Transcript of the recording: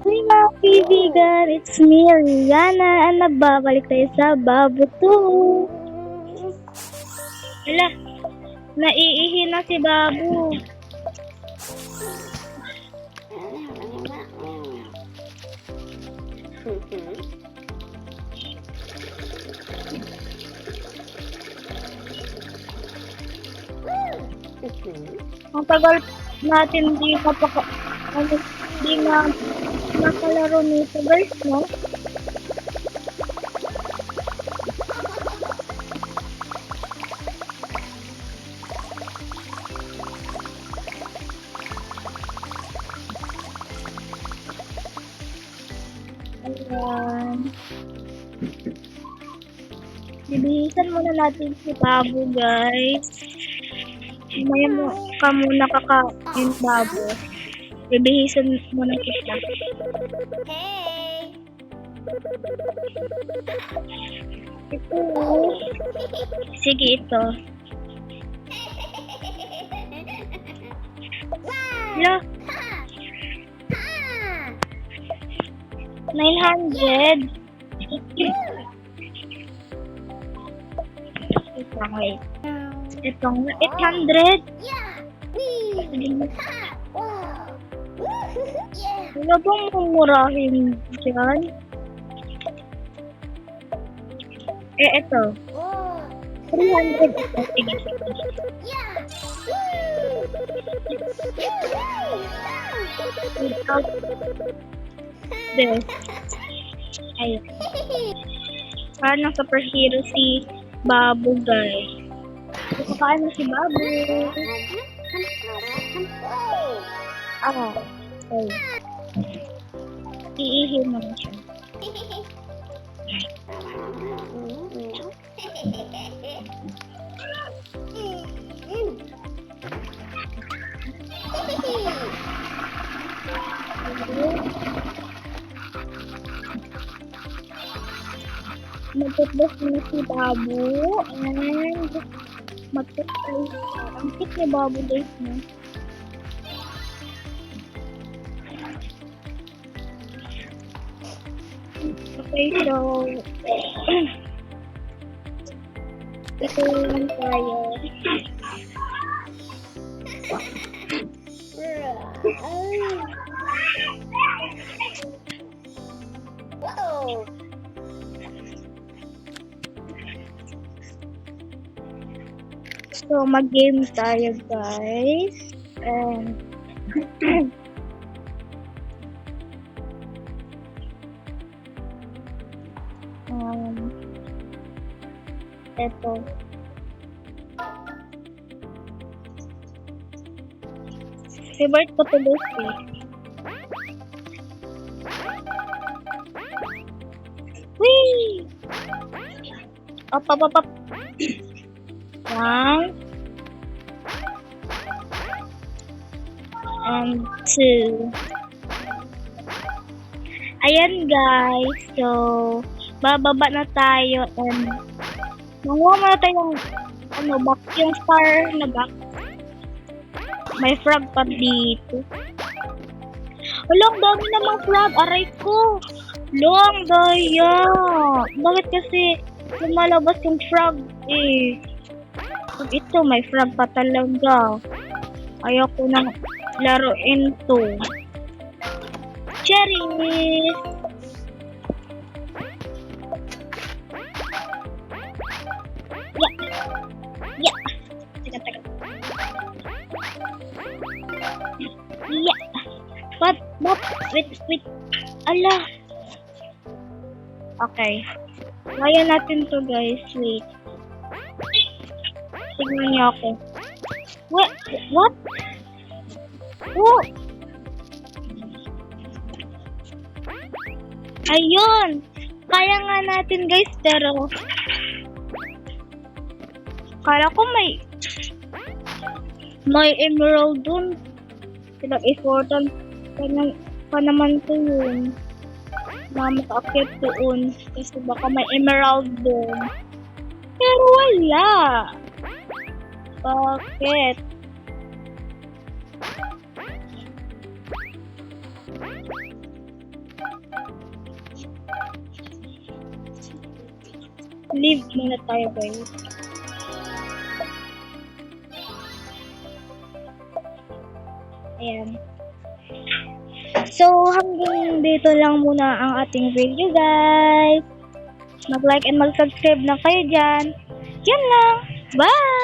Hey mga kaibigan, it's me, Rihanna, at nagbabalik tayo sa Babu 2. Wala, naiihi na si Babu. Ang tagal natin di na nakalaro nito guys, no? Ayan. Bibihisan muna natin si Babu guys. Mamaya mo ka muna kakain Babu. Bibihisan muna kita. Hey! Ito. Sige, ito. Lo, 900. Wait. Itong 800. Wala bang mumurahin dyan? Ito. 300 ito. Sige. Without this. Ayun. Parang superhero si Babu guys. Kakain na si Babu. Okay. Iihin mo na siya. Magtutbos na si Babu and magtutbos. Ang cute ni Babu guys, no? Okay, so ito lang tayo. Whoa! So, mag-game tayo, guys. And eto. Favorite ko to this eh. Whee! Up. 1 and 2. Ayan guys, so bababa na tayo and manguha muna tayo ng back, yung star na back. May frog pa dito. Wala, ang dami namang frog. Aray ko. Long daya. Bakit kasi lumalabas yung frog eh? Ito, may frog pa talaga. Ayoko nang laruin to. Cherries! Yeah. Teka. Yeah. What? Wait. Ala. Okay. Kaya natin to guys. Wait. Tignan niyo ako. What? Oh! Ayun! Kaya nga natin guys, pero kala ko may emerald dun. Pinag-effortan pa naman to yun. Makakit doon. Kasi baka may emerald dun. Pero wala. Bakit? Leave muna tayo, guys. Ayan. So, hanggang dito lang muna ang ating video, guys. Mag-like and mag-subscribe na kayo dyan. Yan lang. Bye!